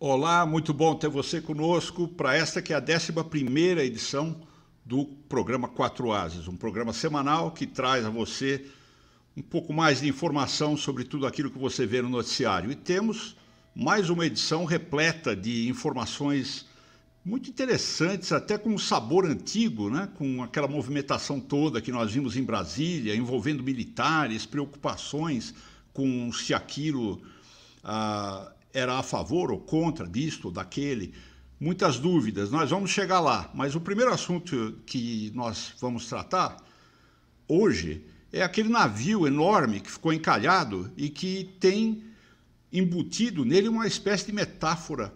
Olá, muito bom ter você conosco para esta que é a 11ª edição do programa Quatro Ases, um programa semanal que traz a você um pouco mais de informação sobre tudo aquilo que você vê no noticiário. E temos mais uma edição repleta de informações muito interessantes, até com um sabor antigo, né? Com aquela movimentação toda que nós vimos em Brasília, envolvendo militares, preocupações com se aquilo era a favor ou contra disto ou daquele, muitas dúvidas. Nós vamos chegar lá, mas o primeiro assunto que nós vamos tratar hoje é aquele navio enorme que ficou encalhado e que tem embutido nele uma espécie de metáfora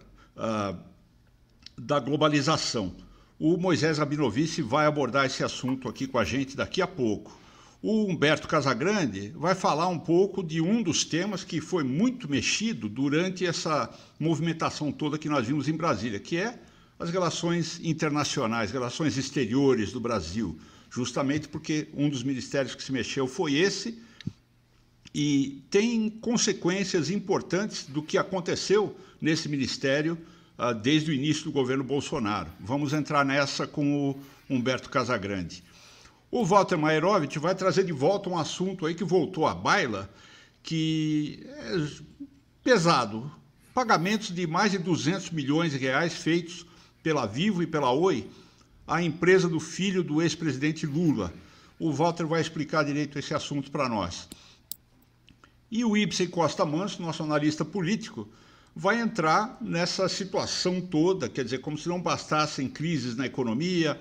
da globalização. O Moisés Rabinovich vai abordar esse assunto aqui com a gente daqui a pouco. O Humberto Casagrande vai falar um pouco de um dos temas que foi muito mexido durante essa movimentação toda que nós vimos em Brasília, que é as relações internacionais, relações exteriores do Brasil, justamente porque um dos ministérios que se mexeu foi esse, e tem consequências importantes do que aconteceu nesse ministério desde o início do governo Bolsonaro. Vamos entrar nessa com o Humberto Casagrande. O Walter Maerovitch vai trazer de volta um assunto aí que voltou à baila, que é pesado. Pagamentos de mais de 200 milhões de reais feitos pela Vivo e pela Oi, a empresa do filho do ex-presidente Lula. O Walter vai explicar direito esse assunto para nós. E o Ibsen Costa Manso, nosso analista político, vai entrar nessa situação toda, quer dizer, como se não bastassem crises na economia,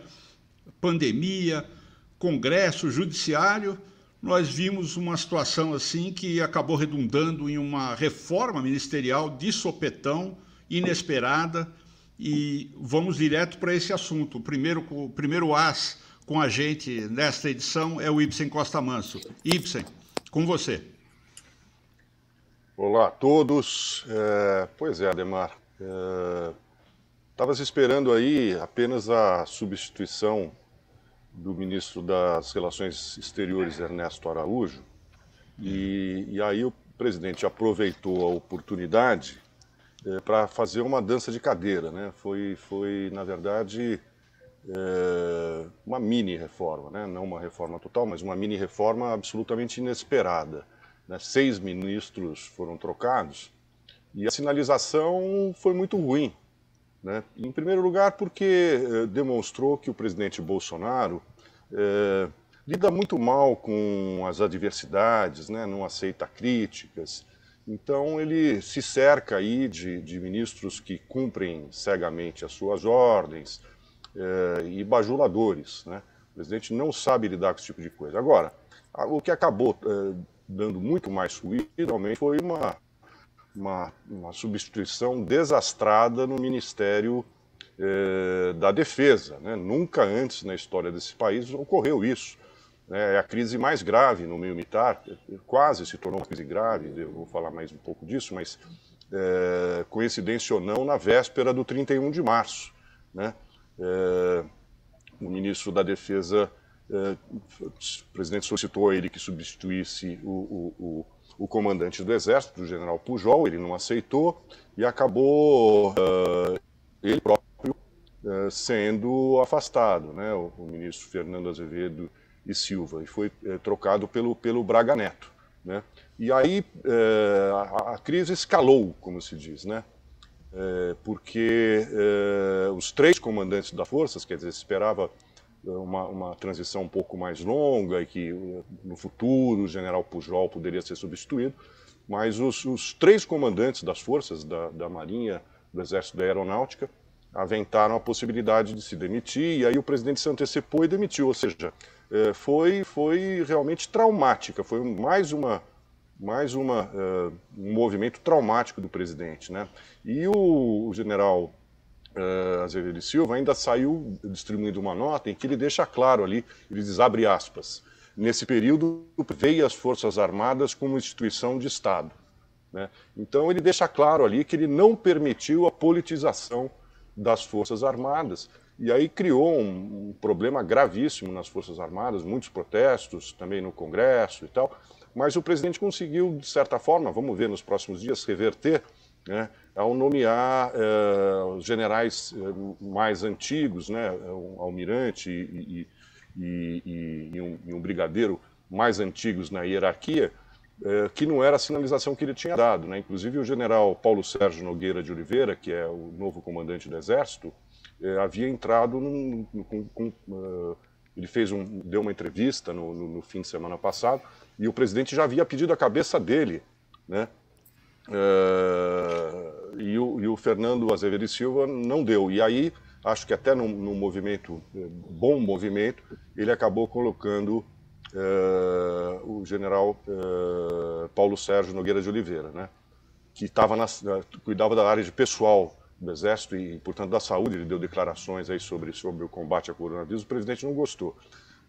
pandemia, Congresso, Judiciário, nós vimos uma situação assim que acabou redundando em uma reforma ministerial de sopetão, inesperada, e vamos direto para esse assunto. O primeiro as com a gente nesta edição é o Ibsen Costa Manso. Ibsen, com você. Olá a todos. Pois é, Ademar, estavas esperando aí apenas a substituição do ministro das Relações Exteriores, Ernesto Araújo, e aí o presidente aproveitou a oportunidade para fazer uma dança de cadeira, né? Foi na verdade, uma mini-reforma, né? Não uma reforma total, mas uma mini-reforma absolutamente inesperada, né? 6 ministros foram trocados e a sinalização foi muito ruim, né? Em primeiro lugar, porque demonstrou que o presidente Bolsonaro lida muito mal com as adversidades, né? Não aceita críticas. Então ele se cerca aí de ministros que cumprem cegamente as suas ordens e bajuladores, né? O presidente não sabe lidar com esse tipo de coisa. Agora, o que acabou dando muito mais ruído realmente foi uma substituição desastrada no Ministério da Defesa, né? Nunca antes na história desse país ocorreu isso, né? É a crise mais grave no meio militar, quase se tornou uma crise grave, eu vou falar mais um pouco disso, mas coincidência ou não, na véspera do 31 de março, né? O ministro da Defesa, o presidente solicitou a ele que substituísse o comandante do Exército, o general Pujol, ele não aceitou e acabou ele próprio sendo afastado, né? O ministro Fernando Azevedo e Silva, e foi trocado pelo Braga Neto, né? E aí a crise escalou, como se diz, né? Porque os 3 comandantes das forças, quer dizer, se esperava uma transição um pouco mais longa e que no futuro o general Pujol poderia ser substituído, mas os 3 comandantes das forças, da Marinha, do Exército e da Aeronáutica, aventaram a possibilidade de se demitir, e aí o presidente se antecipou e demitiu, ou seja, foi realmente traumática, foi mais um movimento traumático do presidente, né? E o general Azevedo e Silva ainda saiu distribuindo uma nota em que ele deixa claro ali, ele diz, abre aspas, nesse período veio as Forças Armadas como instituição de Estado, né? Então ele deixa claro ali que ele não permitiu a politização das Forças Armadas, e aí criou um problema gravíssimo nas Forças Armadas, muitos protestos também no Congresso e tal, mas o presidente conseguiu, de certa forma, vamos ver nos próximos dias, reverter, né, ao nomear os generais mais antigos, né, um almirante e um brigadeiro mais antigos na hierarquia, que não era a sinalização que ele tinha dado, né? Inclusive o general Paulo Sérgio Nogueira de Oliveira, que é o novo comandante do Exército, havia entrado ele deu uma entrevista no fim de semana passado e o presidente já havia pedido a cabeça dele, né? E o Fernando Azevedo e Silva não deu. E aí, acho que até num movimento, bom movimento, ele acabou colocando o general Paulo Sérgio Nogueira de Oliveira, né? Que cuidava da área de pessoal do Exército e, portanto, da saúde. Ele deu declarações aí sobre o combate ao coronavírus. O presidente não gostou.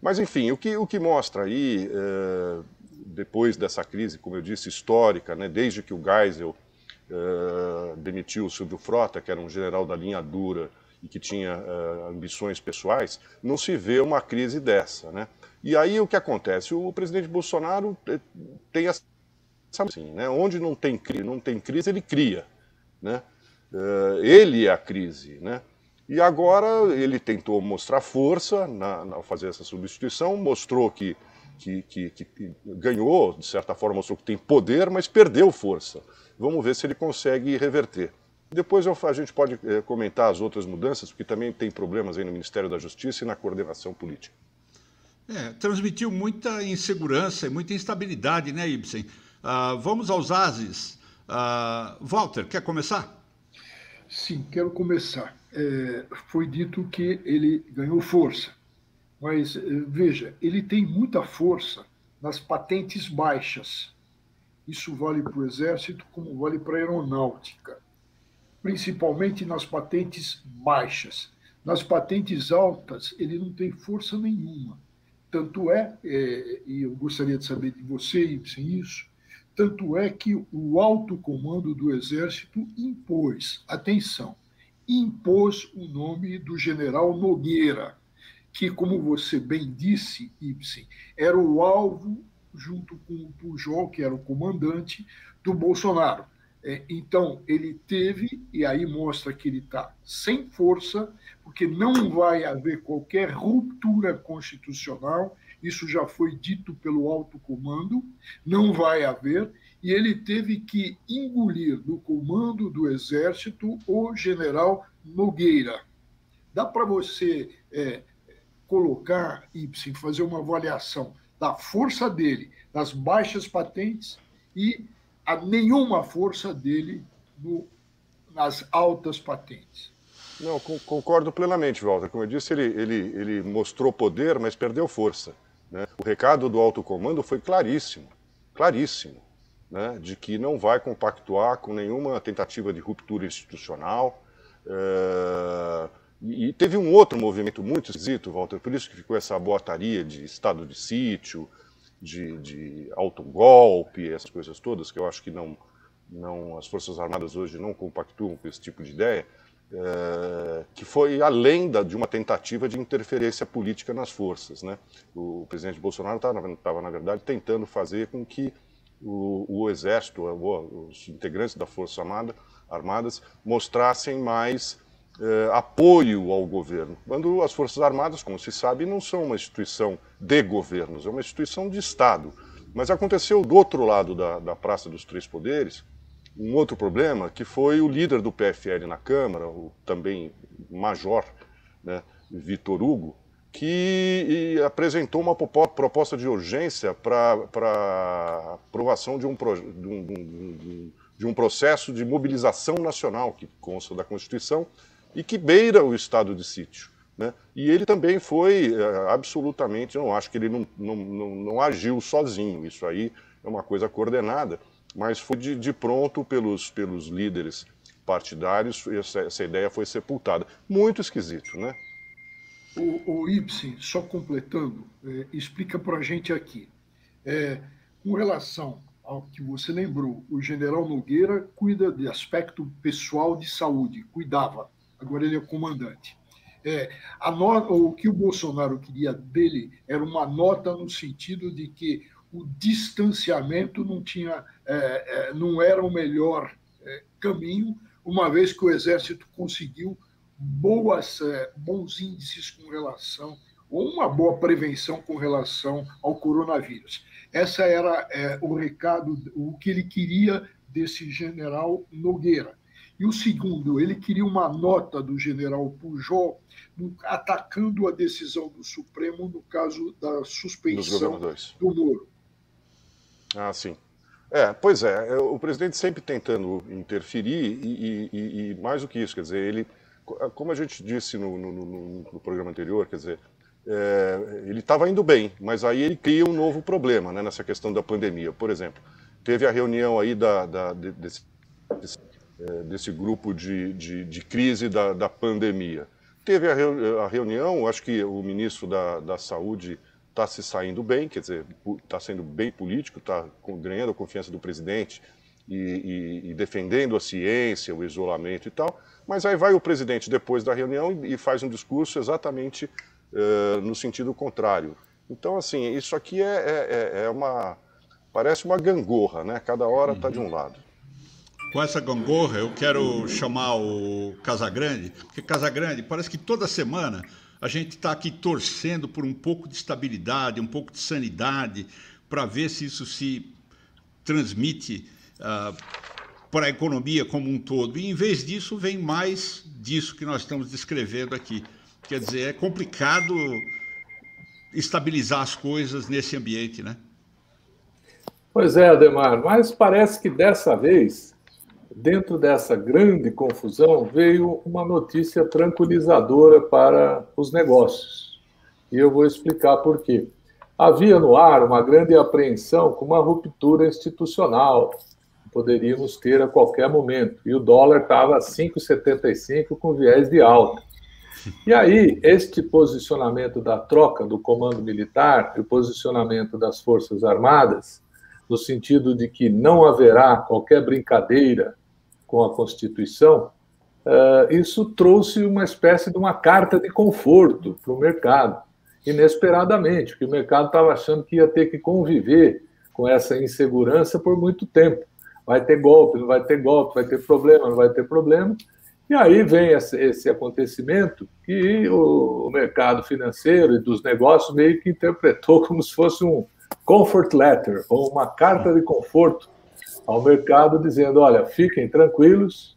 Mas, enfim, o que mostra aí, depois dessa crise, como eu disse, histórica, né, desde que o Geisel demitiu o Silvio Frota, que era um general da linha dura e que tinha ambições pessoais, não se vê uma crise dessa, né? E aí o que acontece? O presidente Bolsonaro tem essa assim, né? Onde não tem crise, ele cria, né? Ele é a crise, né? E agora ele tentou mostrar força ao fazer essa substituição, mostrou que ganhou, de certa forma, mostrou que tem poder, mas perdeu força. Vamos ver se ele consegue reverter. Depois a gente pode comentar as outras mudanças, porque também tem problemas aí no Ministério da Justiça e na coordenação política. Transmitiu muita insegurança e muita instabilidade, né, Ibsen? Vamos aos ases. Walter, quer começar? Sim, quero começar. Foi dito que ele ganhou força, mas veja, ele tem muita força nas patentes baixas. Isso vale para o Exército como vale para a Aeronáutica, principalmente nas patentes baixas. Nas patentes altas, ele não tem força nenhuma. Tanto e eu gostaria de saber de você, Ibsen, isso, tanto é que o alto comando do Exército impôs, atenção, impôs o nome do general Nogueira, que, como você bem disse, Ibsen, era o alvo, junto com o Pujol, que era o comandante, do Bolsonaro. Então, ele teve, e aí mostra que ele está sem força, porque não vai haver qualquer ruptura constitucional, isso já foi dito pelo alto comando, não vai haver, e ele teve que engolir do comando do Exército o general Nogueira. Dá para você colocar, Ibsen, fazer uma avaliação da força dele, das baixas patentes e a nenhuma força dele nas altas patentes. Não, concordo plenamente, Walter. Como eu disse, ele mostrou poder, mas perdeu força, né? O recado do alto comando foi claríssimo, né? De que não vai compactuar com nenhuma tentativa de ruptura institucional. E teve um outro movimento muito esquisito, Walter, por isso que ficou essa boataria de estado de sítio, de autogolpe, essas coisas todas, que eu acho que as Forças Armadas hoje não compactuam com esse tipo de ideia, que foi além de uma tentativa de interferência política nas forças, né? O presidente Bolsonaro estava, na verdade, tentando fazer com que o Exército, os integrantes da Força Armadas, mostrassem mais apoio ao governo, quando as Forças Armadas, como se sabe, não são uma instituição de governos, é uma instituição de Estado. Mas aconteceu do outro lado da Praça dos Três Poderes um outro problema, que foi o líder do PFL na Câmara, o também major, né, Vitor Hugo, que apresentou uma proposta de urgência para aprovação de um processo de mobilização nacional, que consta da Constituição, e que beira o estado de sítio, né? E ele também foi absolutamente, eu acho que ele não agiu sozinho, isso aí é uma coisa coordenada, mas foi de pronto pelos líderes partidários, essa ideia foi sepultada. Muito esquisito, né? O Ibsen, só completando, explica para a gente aqui. Com relação ao que você lembrou, o general Nogueira cuida de aspecto pessoal de saúde, cuidava. Agora ele é o comandante. O que o Bolsonaro queria dele era uma nota no sentido de que o distanciamento não era o melhor caminho, uma vez que o Exército conseguiu bons índices com relação, ou uma boa prevenção com relação ao coronavírus. Essa era o recado, o que ele queria desse general Nogueira. E o segundo, ele queria uma nota do general Pujol atacando a decisão do Supremo no caso da suspeição do Moro. Ah, sim. Pois é, o presidente sempre tentando interferir e mais do que isso, quer dizer, ele, como a gente disse no programa anterior, quer dizer, ele estava indo bem, mas aí ele cria um novo problema, né, nessa questão da pandemia. Por exemplo, teve a reunião aí desse grupo de crise da pandemia. Teve a reunião, acho que o ministro da Saúde está se saindo bem, quer dizer, está sendo bem político, está ganhando a confiança do presidente e defendendo a ciência, o isolamento e tal, mas aí vai o presidente depois da reunião e faz um discurso exatamente no sentido contrário. Então, assim, isso aqui parece uma gangorra, né? Cada hora está de um lado. Com essa gangorra, eu quero chamar o Casagrande, porque Casagrande, parece que toda semana a gente está aqui torcendo por um pouco de estabilidade, um pouco de sanidade, para ver se isso se transmite para a economia como um todo. E, em vez disso, vem mais disso que nós estamos descrevendo aqui. Quer dizer, é complicado estabilizar as coisas nesse ambiente, né? Pois é, Adhemar, mas parece que dessa vez, dentro dessa grande confusão, veio uma notícia tranquilizadora para os negócios. E eu vou explicar por quê. Havia no ar uma grande apreensão com uma ruptura institucional que poderíamos ter a qualquer momento. E o dólar estava a 5,75 com viés de alta. E aí, este posicionamento da troca do comando militar e o posicionamento das Forças Armadas, no sentido de que não haverá qualquer brincadeira com a Constituição, isso trouxe uma espécie de uma carta de conforto para o mercado, inesperadamente, porque o mercado estava achando que ia ter que conviver com essa insegurança por muito tempo. Vai ter golpe, não vai ter golpe, vai ter problema, não vai ter problema. E aí vem esse acontecimento que o mercado financeiro e dos negócios meio que interpretou como se fosse um comfort letter, ou uma carta de conforto ao mercado, dizendo, olha, fiquem tranquilos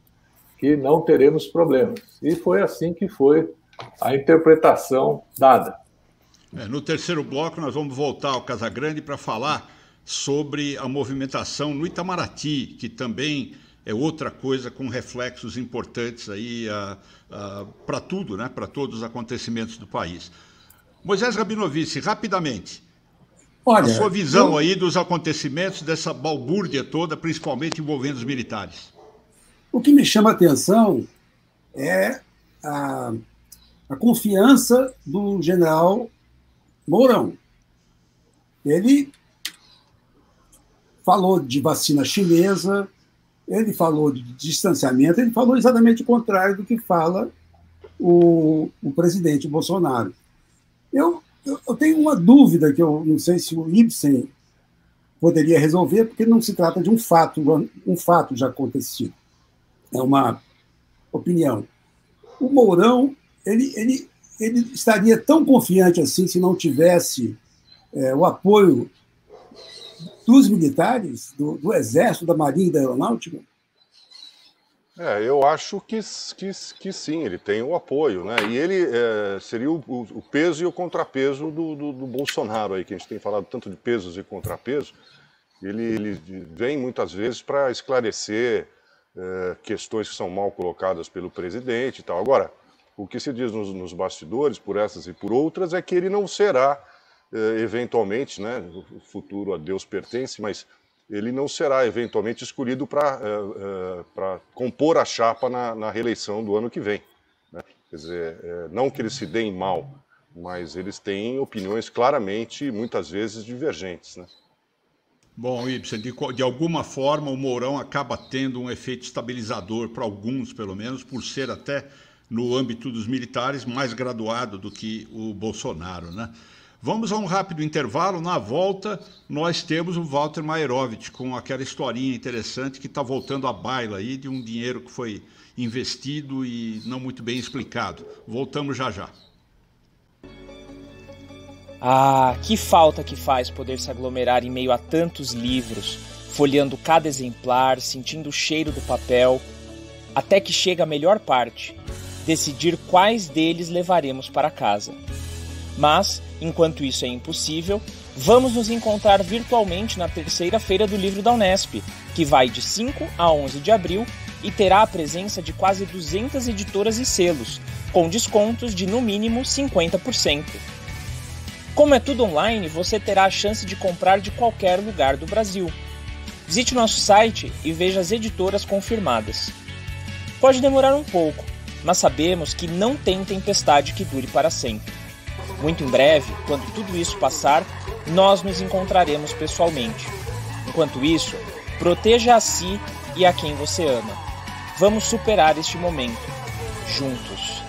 que não teremos problemas. E foi assim que foi a interpretação dada. No terceiro bloco, nós vamos voltar ao Casagrande para falar sobre a movimentação no Itamaraty, que também é outra coisa com reflexos importantes aí para tudo, né? Para todos os acontecimentos do país. Moisés Rabinovici, rapidamente, olha, a sua visão aí dos acontecimentos, dessa balbúrdia toda, principalmente envolvendo os militares. O que me chama a atenção é a confiança do general Mourão. Ele falou de vacina chinesa, ele falou de distanciamento, ele falou exatamente o contrário do que fala o presidente Bolsonaro. Eu tenho uma dúvida que eu não sei se o Ibsen poderia resolver, porque não se trata de um fato já acontecido. É uma opinião. O Mourão, ele estaria tão confiante assim se não tivesse o apoio dos militares, do Exército, da Marinha e da Aeronáutica? Eu acho que sim, ele tem o apoio, né? E ele seria o peso e o contrapeso do Bolsonaro aí, que a gente tem falado tanto de pesos e contrapesos. Ele vem muitas vezes para esclarecer questões que são mal colocadas pelo presidente e tal. Agora, o que se diz nos bastidores, por essas e por outras, é que ele não será, eventualmente, né? O futuro a Deus pertence, mas ele não será eventualmente escolhido para compor a chapa na reeleição do ano que vem, né? Quer dizer, não que eles se deem mal, mas eles têm opiniões claramente, muitas vezes, divergentes, né? Bom, Ibsen, de alguma forma o Mourão acaba tendo um efeito estabilizador para alguns, pelo menos, por ser até, no âmbito dos militares, mais graduado do que o Bolsonaro, né? Vamos a um rápido intervalo. Na volta, nós temos o Walter Maierovitch com aquela historinha interessante que está voltando à baila aí de um dinheiro que foi investido e não muito bem explicado. Voltamos já já. Ah, que falta que faz poder se aglomerar em meio a tantos livros, folheando cada exemplar, sentindo o cheiro do papel, até que chega a melhor parte, decidir quais deles levaremos para casa. Mas, enquanto isso é impossível, vamos nos encontrar virtualmente na terceira Feira do Livro da Unesp, que vai de 5 a 11 de abril e terá a presença de quase 200 editoras e selos, com descontos de no mínimo 50%. Como é tudo online, você terá a chance de comprar de qualquer lugar do Brasil. Visite nosso site e veja as editoras confirmadas. Pode demorar um pouco, mas sabemos que não tem tempestade que dure para sempre. Muito em breve, quando tudo isso passar, nós nos encontraremos pessoalmente. Enquanto isso, proteja a si e a quem você ama. Vamos superar este momento, juntos.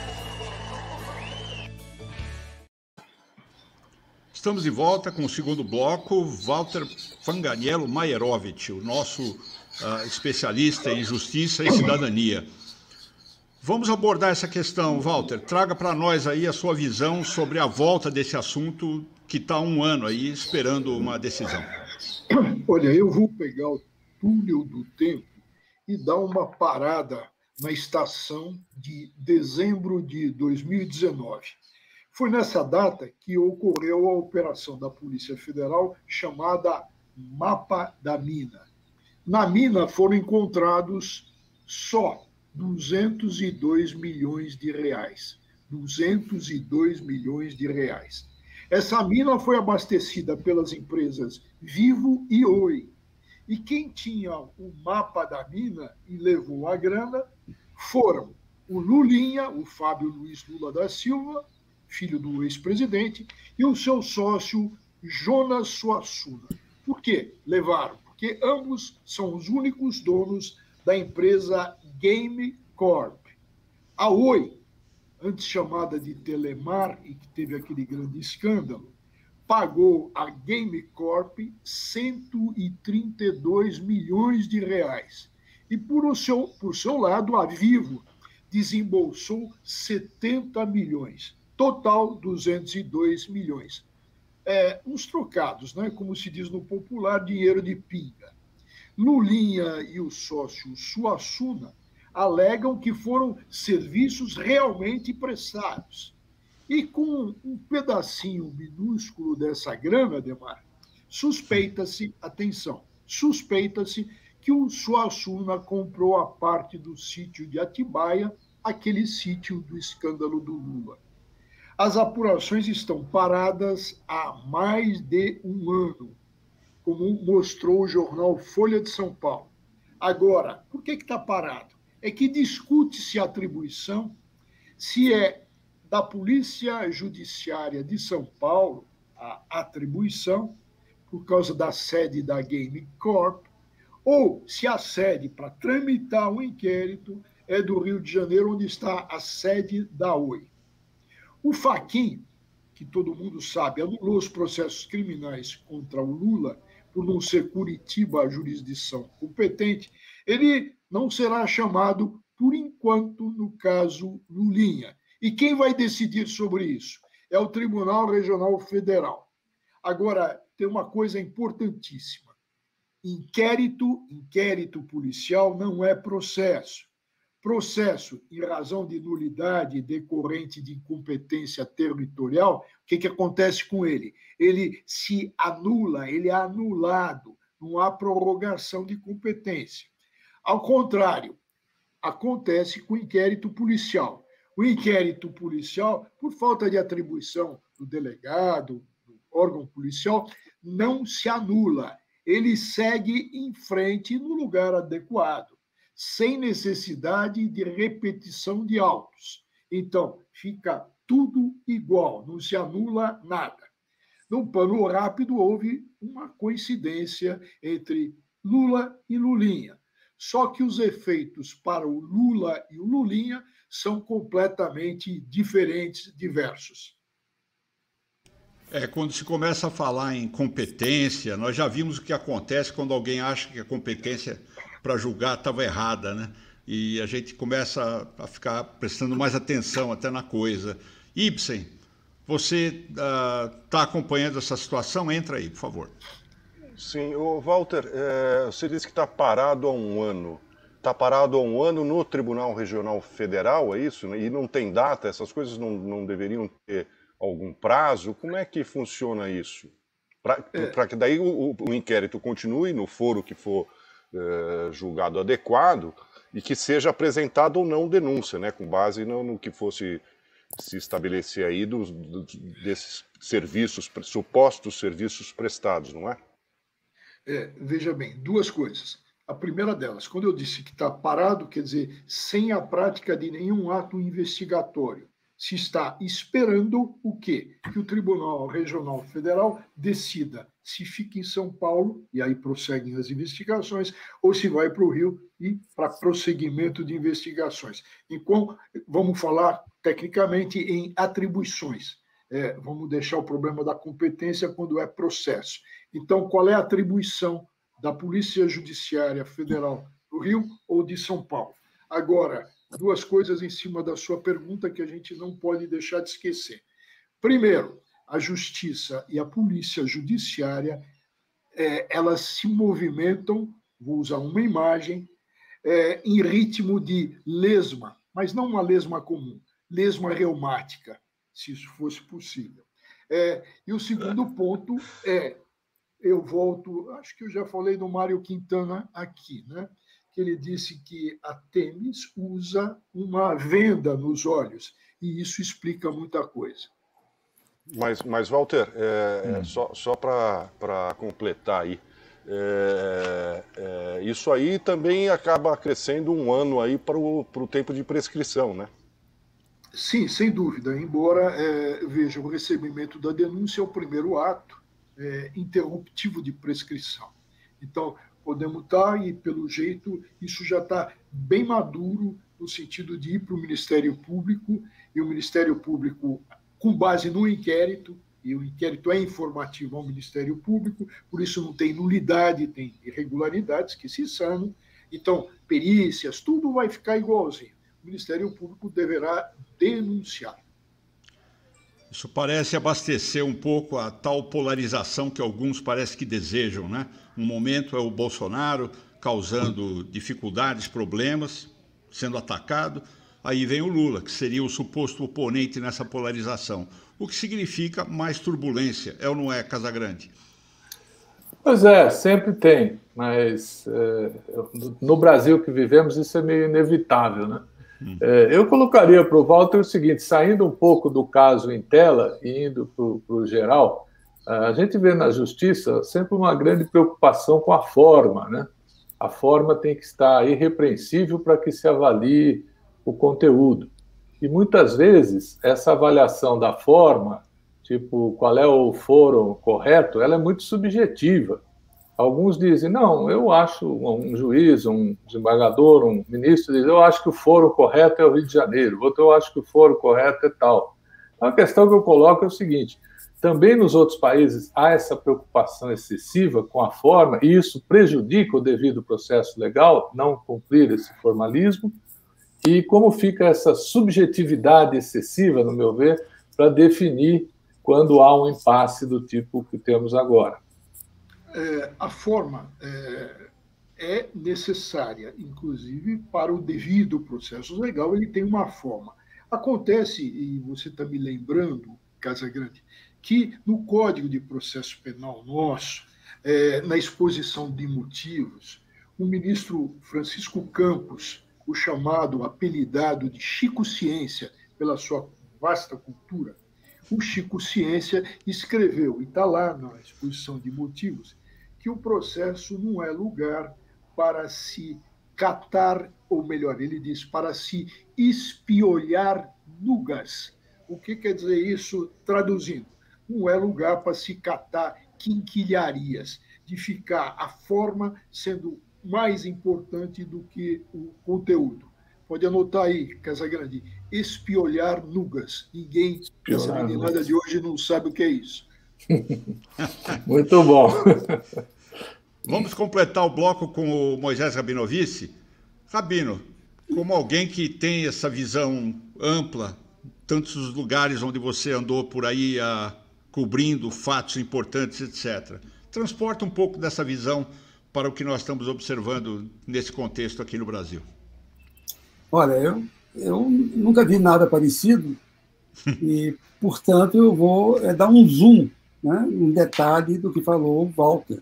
Estamos de volta com o segundo bloco. Walter Fanganiello Maierovitch, o nosso especialista em justiça e cidadania. Vamos abordar essa questão, Walter. Traga para nós aí a sua visão sobre a volta desse assunto que está há um ano aí esperando uma decisão. Olha, eu vou pegar o túnel do tempo e dar uma parada na estação de dezembro de 2019. Foi nessa data que ocorreu a operação da Polícia Federal chamada Mapa da Mina. Na mina foram encontrados só 202 milhões de reais. 202 milhões de reais. Essa mina foi abastecida pelas empresas Vivo e Oi. E quem tinha o mapa da mina e levou a grana foram o Lulinha, o Fábio Luiz Lula da Silva, filho do ex-presidente, e o seu sócio Jonas Suassuna. Por que levaram? Porque ambos são os únicos donos da empresa Game Corp. A Oi, antes chamada de Telemar, e que teve aquele grande escândalo, pagou a Game Corp 132 milhões de reais. E por seu lado, a Vivo desembolsou 70 milhões. Total, 202 milhões. Uns trocados, né? Como se diz no popular, dinheiro de pinga. Lulinha e o sócio Suassuna alegam que foram serviços realmente prestados. E com um pedacinho minúsculo dessa grana, Ademar, suspeita-se, atenção, suspeita-se que o Suassuna comprou a parte do sítio de Atibaia, aquele sítio do escândalo do Lula. As apurações estão paradas há mais de um ano, como mostrou o jornal Folha de São Paulo. Agora, por que está parado? É que discute-se a atribuição, se é da Polícia Judiciária de São Paulo, a atribuição, por causa da sede da Game Corp, ou se a sede para tramitar o inquérito é do Rio de Janeiro, onde está a sede da Oi. O Fachin, que todo mundo sabe, anulou os processos criminais contra o Lula por não ser Curitiba a jurisdição competente, ele não será chamado, por enquanto, no caso Lulinha. E quem vai decidir sobre isso? É o Tribunal Regional Federal. Agora, tem uma coisa importantíssima. Inquérito policial não é processo. Processo, em razão de nulidade decorrente de incompetência territorial, o que acontece com ele? Ele se anula, ele é anulado, não há prorrogação de competência. Ao contrário, acontece com o inquérito policial. O inquérito policial, por falta de atribuição do delegado, do órgão policial, não se anula. Ele segue em frente no lugar adequado, sem necessidade de repetição de autos. Então, fica tudo igual, não se anula nada. No pano rápido, houve uma coincidência entre Lula e Lulinha. Só que os efeitos para o Lula e o Lulinha são completamente diferentes, diversos. Quando se começa a falar em competência, nós já vimos o que acontece quando alguém acha que a competência para julgar estava errada, né? E a gente começa a ficar prestando mais atenção até na coisa. Ibsen, você está acompanhando essa situação? Entra aí, por favor. Sim, Walter, você disse que está parado há um ano. Está parado há um ano no Tribunal Regional Federal, é isso? E não tem data? Essas coisas não deveriam ter algum prazo? Como é que funciona isso? Para que daí o inquérito continue no foro que for julgado adequado e que seja apresentada ou não denúncia, né, com base no que fosse se estabelecer aí desses serviços, supostos serviços prestados, não é? Veja bem, duas coisas. A primeira delas, quando eu disse que está parado, quer dizer, sem a prática de nenhum ato investigatório. Se está esperando o quê? Que o Tribunal Regional Federal decida se fica em São Paulo, e aí prosseguem as investigações, ou se vai para o Rio e para prosseguimento de investigações. Então, vamos falar tecnicamente em atribuições. Vamos deixar o problema da competência quando é processo. Então, qual é a atribuição da Polícia Judiciária Federal do Rio ou de São Paulo? Agora, duas coisas em cima da sua pergunta que a gente não pode deixar de esquecer. Primeiro, a Justiça e a Polícia Judiciária, elas se movimentam, vou usar uma imagem, em ritmo de lesma, mas não uma lesma comum, lesma reumática, se isso fosse possível. E o segundo ponto eu volto, acho que eu já falei do Mário Quintana aqui, né? Que ele disse que a Themis usa uma venda nos olhos, e isso explica muita coisa. Mas Walter, só para completar aí, isso aí também acaba acrescendo um ano aí para o tempo de prescrição, né? Sim, sem dúvida, embora, veja, o recebimento da denúncia é o primeiro ato interruptivo de prescrição. Então, podemos estar, e pelo jeito, isso já está bem maduro no sentido de ir para o Ministério Público, e o Ministério Público, com base no inquérito, e o inquérito é informativo ao Ministério Público, por isso não tem nulidade, tem irregularidades que se sanam, então, perícias, tudo vai ficar igualzinho. O Ministério Público deverá denunciar. Isso parece abastecer um pouco a tal polarização que alguns parece que desejam, né? Um momento é o Bolsonaro causando dificuldades, problemas, sendo atacado. Aí vem o Lula, que seria o suposto oponente nessa polarização. O que significa mais turbulência, é ou não é, Casagrande? Pois sempre tem, mas no Brasil que vivemos isso é meio inevitável, né? Eu colocaria para o Walter o seguinte, saindo um pouco do caso em tela e indo para o geral, a gente vê na justiça sempre uma grande preocupação com a forma, né? A forma tem que estar irrepreensível para que se avalie o conteúdo. E muitas vezes essa avaliação da forma, tipo qual é o foro correto, ela é muito subjetiva. Alguns dizem, não, eu acho, um juiz, um desembargador, um ministro diz, eu acho que o foro correto é o Rio de Janeiro, outro eu acho que o foro correto é tal. Então, a questão que eu coloco é o seguinte, também nos outros países há essa preocupação excessiva com a forma, e isso prejudica o devido processo legal, não cumprir esse formalismo, e como fica essa subjetividade excessiva, no meu ver, para definir quando há um impasse do tipo que temos agora. A forma é necessária, inclusive, para o devido processo legal, ele tem uma forma. Acontece, e você está me lembrando, Casagrande, que no Código de Processo Penal nosso, na exposição de motivos, o ministro Francisco Campos, o chamado, apelidado de Chico Ciência, pela sua vasta cultura, o Chico Ciência escreveu, e está lá na exposição de motivos, que o processo não é lugar para se catar, ou melhor, ele diz, para se espiolhar nugas. O que quer dizer isso traduzindo? Não é lugar para se catar quinquilharias, de ficar a forma sendo mais importante do que o conteúdo. Pode anotar aí, Casagrande, espiolhar nugas. Ninguém, essa meninada de hoje, não sabe o que é isso. Muito bom. Vamos completar o bloco com o Moisés Rabinovici. Rabino, como alguém que tem essa visão ampla, tantos lugares onde você andou por aí cobrindo fatos importantes, etc. Transporta um pouco dessa visão para o que nós estamos observando nesse contexto aqui no Brasil. Olha, eu nunca vi nada parecido e, portanto, eu vou dar um zoom, né, um detalhe do que falou o Walter.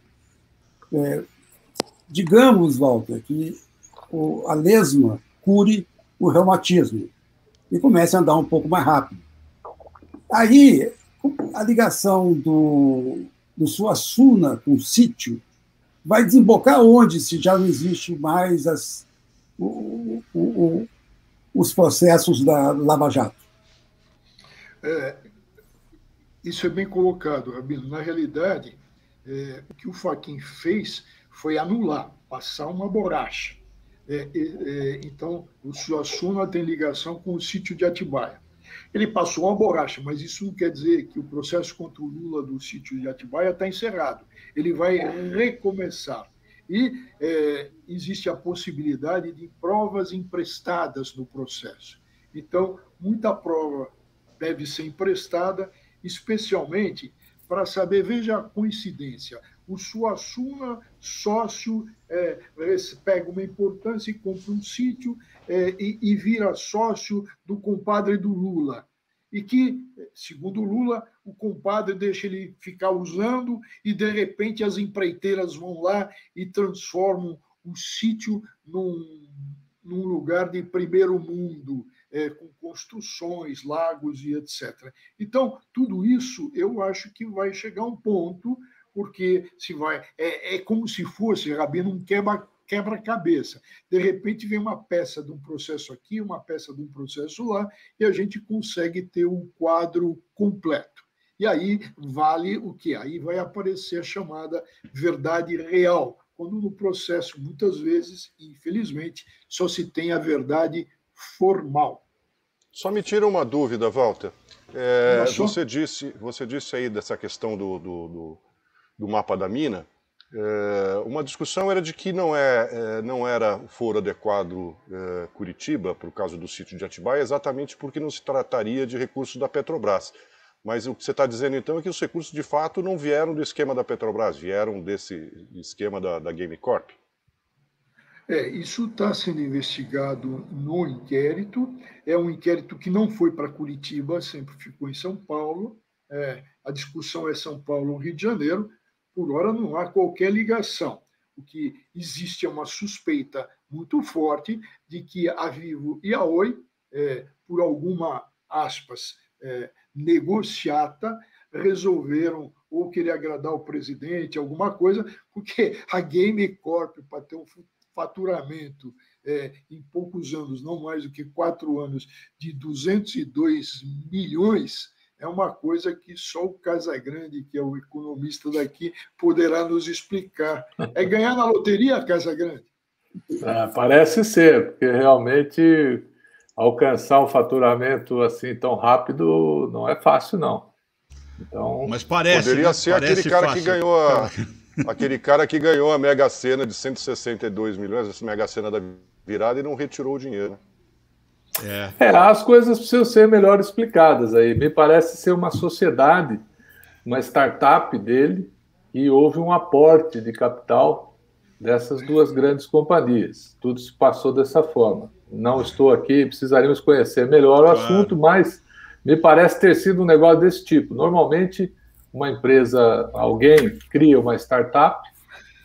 Digamos, Walter, que a lesma cure o reumatismo e comece a andar um pouco mais rápido. Aí, a ligação do Suassuna com o sítio vai desembocar onde, se já não existe mais os processos da Lava Jato? Isso é bem colocado, Rabino. Na realidade, o que o Fachin fez foi anular, passar uma borracha. Então, o Suassuna tem ligação com o sítio de Atibaia. Ele passou uma borracha, mas isso não quer dizer que o processo contra o Lula do sítio de Atibaia está encerrado. Ele vai recomeçar. E existe a possibilidade de provas emprestadas no processo. Então, muita prova deve ser emprestada, especialmente para saber, veja a coincidência, o Suassuna, sócio, pega uma importância e compra um sítio e vira sócio do compadre do Lula. E que, segundo o Lula, o compadre deixa ele ficar usando e, de repente, as empreiteiras vão lá e transformam o sítio num lugar de primeiro mundo, com construções, lagos e etc. Então, tudo isso eu acho que vai chegar a um ponto, porque é como se fosse, Rabino, um quebra-cabeça. De repente vem uma peça de um processo aqui, uma peça de um processo lá, e a gente consegue ter um quadro completo. E aí vale o quê? Aí vai aparecer a chamada verdade real, quando no processo, muitas vezes, infelizmente, só se tem a verdade formal. Só me tira uma dúvida, Walter. Você disse aí dessa questão do mapa da mina. Uma discussão era de que não era o foro adequado Curitiba, por causa do sítio de Atibaia, exatamente porque não se trataria de recursos da Petrobras. Mas o que você está dizendo, então, é que os recursos, de fato, não vieram do esquema da Petrobras, vieram desse esquema da Game Corp? Isso está sendo investigado no inquérito. É um inquérito que não foi para Curitiba, sempre ficou em São Paulo. A discussão é São Paulo, Rio de Janeiro. Por hora não há qualquer ligação. O que existe é uma suspeita muito forte de que a Vivo e a Oi, por alguma, aspas, negociata, resolveram ou querer agradar o presidente, alguma coisa, porque a Game Corp, para ter um faturamento em poucos anos, não mais do que 4 anos, de 202 milhões, é uma coisa que só o Casagrande, que é o economista daqui, poderá nos explicar. É ganhar na loteria, Casagrande? Parece ser, porque realmente alcançar um faturamento assim tão rápido não é fácil, não. Então, mas poderia ser aquele cara que ganhou aquele cara que ganhou a Mega Sena de 162 milhões, essa Mega Sena da virada, e não retirou o dinheiro. As coisas precisam ser melhor explicadas aí. Me parece ser uma sociedade, uma startup dele, e houve um aporte de capital dessas duas grandes companhias. Tudo se passou dessa forma. Não estou aqui, precisaríamos conhecer melhor o assunto, mas me parece ter sido um negócio desse tipo. Normalmente, uma empresa, alguém cria uma startup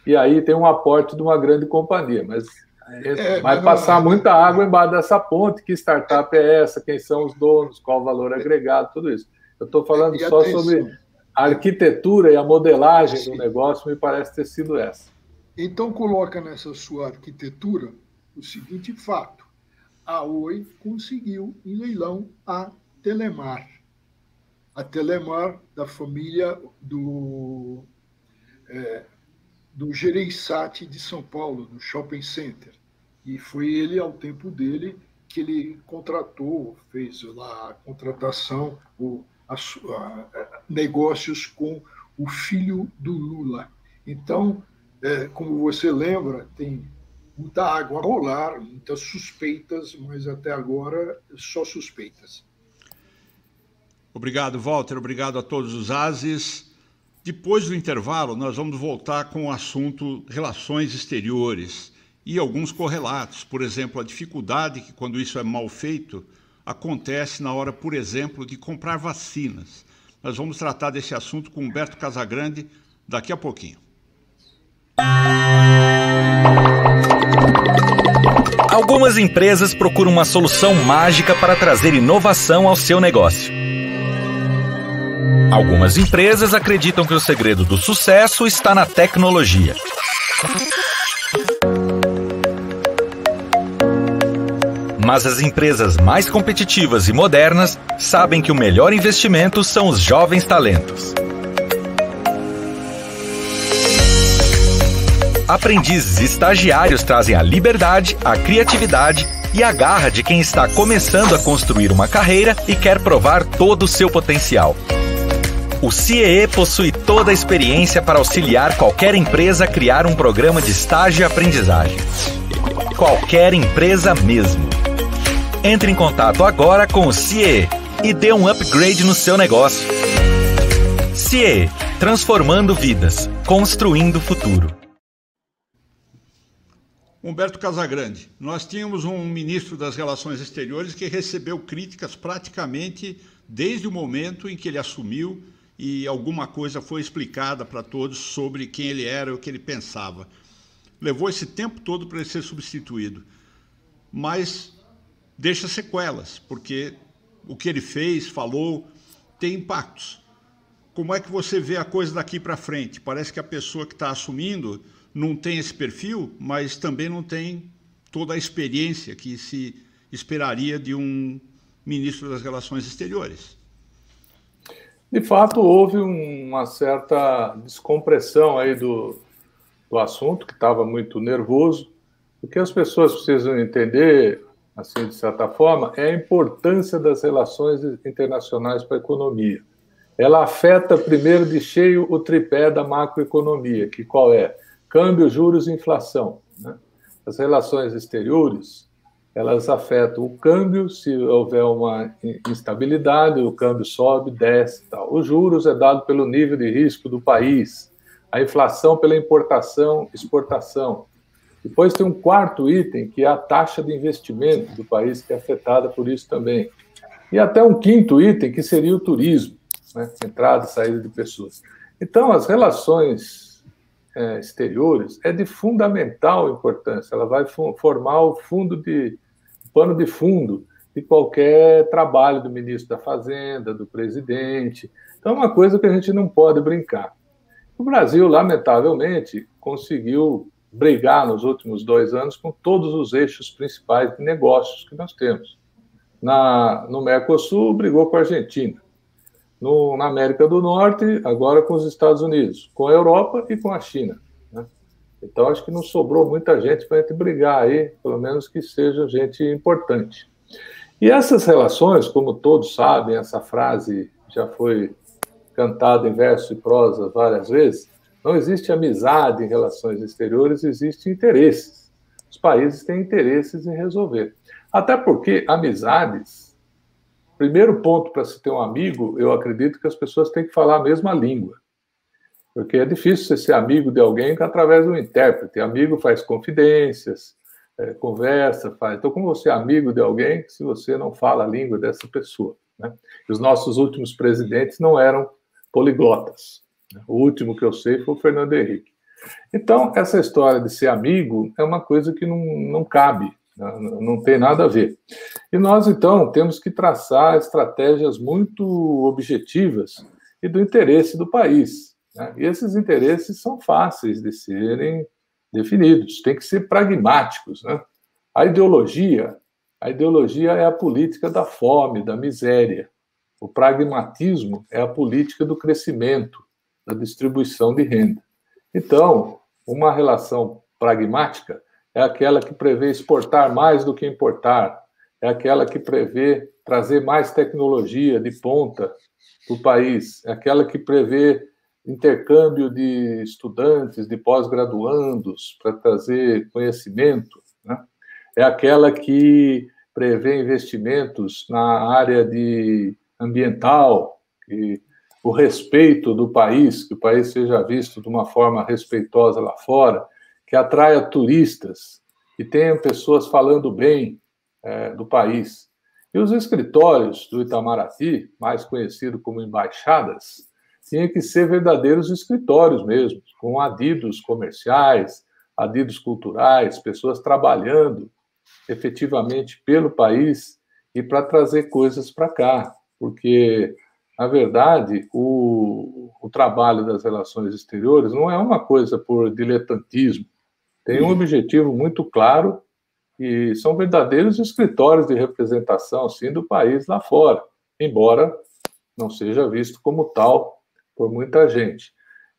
e aí tem um aporte de uma grande companhia, mas vai passar muita água embaixo dessa ponte. Que startup é essa? Quem são os donos? Qual o valor agregado? Tudo isso. Eu estou falando só sobre a arquitetura e a modelagem do negócio, me parece ter sido essa. Então, coloca nessa sua arquitetura o seguinte fato. A Oi conseguiu em leilão a Telemar. A Telemar da família do Gereissati de São Paulo, do Shopping Center. E foi ele, ao tempo dele, que ele contratou, fez lá a contratação, negócios com o filho do Lula. Então, como você lembra, tem muita água a rolar, muitas suspeitas, mas até agora só suspeitas. Obrigado, Walter. Obrigado a todos os ases. Depois do intervalo, nós vamos voltar com o assunto relações exteriores e alguns correlatos. Por exemplo, a dificuldade que, quando isso é mal feito, acontece na hora, por exemplo, de comprar vacinas. Nós vamos tratar desse assunto com Humberto Casagrande daqui a pouquinho. Algumas empresas procuram uma solução mágica para trazer inovação ao seu negócio. Algumas empresas acreditam que o segredo do sucesso está na tecnologia. Mas as empresas mais competitivas e modernas sabem que o melhor investimento são os jovens talentos. Aprendizes e estagiários trazem a liberdade, a criatividade e a garra de quem está começando a construir uma carreira e quer provar todo o seu potencial. O CIEE possui toda a experiência para auxiliar qualquer empresa a criar um programa de estágio e aprendizagem. Qualquer empresa mesmo. Entre em contato agora com o CIEE e dê um upgrade no seu negócio. CIEE, transformando vidas, construindo o futuro. Humberto Casagrande, nós tínhamos um ministro das Relações Exteriores que recebeu críticas praticamente desde o momento em que ele assumiu e alguma coisa foi explicada para todos sobre quem ele era e o que ele pensava. Levou esse tempo todo para ele ser substituído, mas deixa sequelas, porque o que ele fez, falou, tem impactos. Como é que você vê a coisa daqui para frente? Parece que a pessoa que está assumindo não tem esse perfil, mas também não tem toda a experiência que se esperaria de um ministro das Relações Exteriores. De fato, houve uma certa descompressão aí do assunto, que estava muito nervoso. O que as pessoas precisam entender, assim, de certa forma, é a importância das relações internacionais para a economia. Ela afeta, primeiro de cheio, o tripé da macroeconomia, que qual é? Câmbio, juros e inflação. Né? As relações exteriores, elas afetam o câmbio, se houver uma instabilidade, o câmbio sobe, desce. Tal. Os juros é dado pelo nível de risco do país, a inflação pela importação, exportação. Depois tem um quarto item, que é a taxa de investimento do país, que é afetada por isso também. E até um quinto item, que seria o turismo, né? Entrada e saída de pessoas. Então, as relações exteriores é de fundamental importância. Ela vai formar o pano de fundo de qualquer trabalho do ministro da Fazenda, do presidente. Então, é uma coisa que a gente não pode brincar. O Brasil, lamentavelmente, conseguiu brigar nos últimos 2 anos com todos os eixos principais de negócios que nós temos. No Mercosul, brigou com a Argentina. Na América do Norte, agora com os Estados Unidos, com a Europa e com a China. Né? Então, acho que não sobrou muita gente para a gente brigar aí, pelo menos que seja gente importante. E essas relações, como todos sabem, essa frase já foi cantada em verso e prosa várias vezes, não existe amizade em relações exteriores, existem interesses. Os países têm interesses em resolver. Até porque amizades... Primeiro ponto para se ter um amigo, eu acredito que as pessoas têm que falar a mesma língua. Porque é difícil você ser amigo de alguém através de um intérprete. Amigo faz confidências, conversa, faz... Então, como você é amigo de alguém se você não fala a língua dessa pessoa? Né? E os nossos últimos presidentes não eram poliglotas. O último que eu sei foi o Fernando Henrique. Então, essa história de ser amigo é uma coisa que não cabe. Não tem nada a ver. E nós, então, temos que traçar estratégias muito objetivas e do interesse do país. Né? E esses interesses são fáceis de serem definidos, tem que ser pragmáticos. Né? A ideologia é a política da fome, da miséria. O pragmatismo é a política do crescimento, da distribuição de renda. Então, uma relação pragmática é aquela que prevê exportar mais do que importar, é aquela que prevê trazer mais tecnologia de ponta para o país, é aquela que prevê intercâmbio de estudantes, de pós-graduandos, para trazer conhecimento, né? É aquela que prevê investimentos na área de ambiental, que o respeito do país, que o país seja visto de uma forma respeitosa lá fora, que atraia turistas, que tenha pessoas falando bem do país. E os escritórios do Itamaraty, mais conhecido como embaixadas, tinham que ser verdadeiros escritórios mesmo, com adidos comerciais, adidos culturais, pessoas trabalhando efetivamente pelo país e para trazer coisas para cá, porque, na verdade, o trabalho das relações exteriores não é uma coisa por diletantismo, tem um objetivo muito claro e são verdadeiros escritórios de representação, sim, do país lá fora, embora não seja visto como tal por muita gente.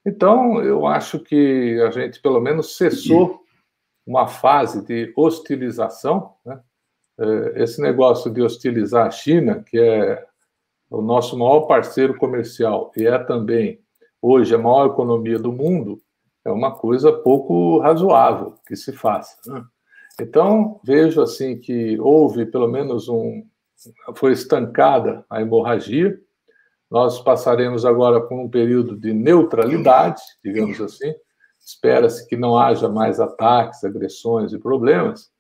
Então, eu acho que a gente, pelo menos, cessou uma fase de hostilização, né? Esse negócio de hostilizar a China, que é o nosso maior parceiro comercial e é também, hoje, a maior economia do mundo, é uma coisa pouco razoável que se faça, né? Então, vejo assim que houve, pelo menos, foi estancada a hemorragia. Nós passaremos agora por um período de neutralidade, digamos assim. Espera-se que não haja mais ataques, agressões e problemas,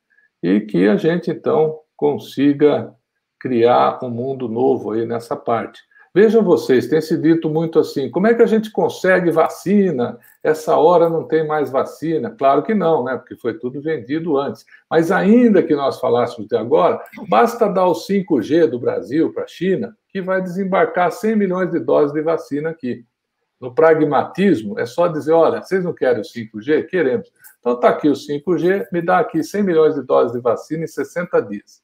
e que a gente, então, consiga criar um mundo novo aí nessa parte. Vejam vocês, tem se dito muito assim, como é que a gente consegue vacina? Essa hora não tem mais vacina. Claro que não, né? Porque foi tudo vendido antes. Mas ainda que nós falássemos de agora, basta dar o 5G do Brasil para a China, que vai desembarcar 100 milhões de doses de vacina aqui. No pragmatismo, é só dizer, olha, vocês não querem o 5G? Queremos. Então está aqui o 5G, me dá aqui 100 milhões de doses de vacina em 60 dias.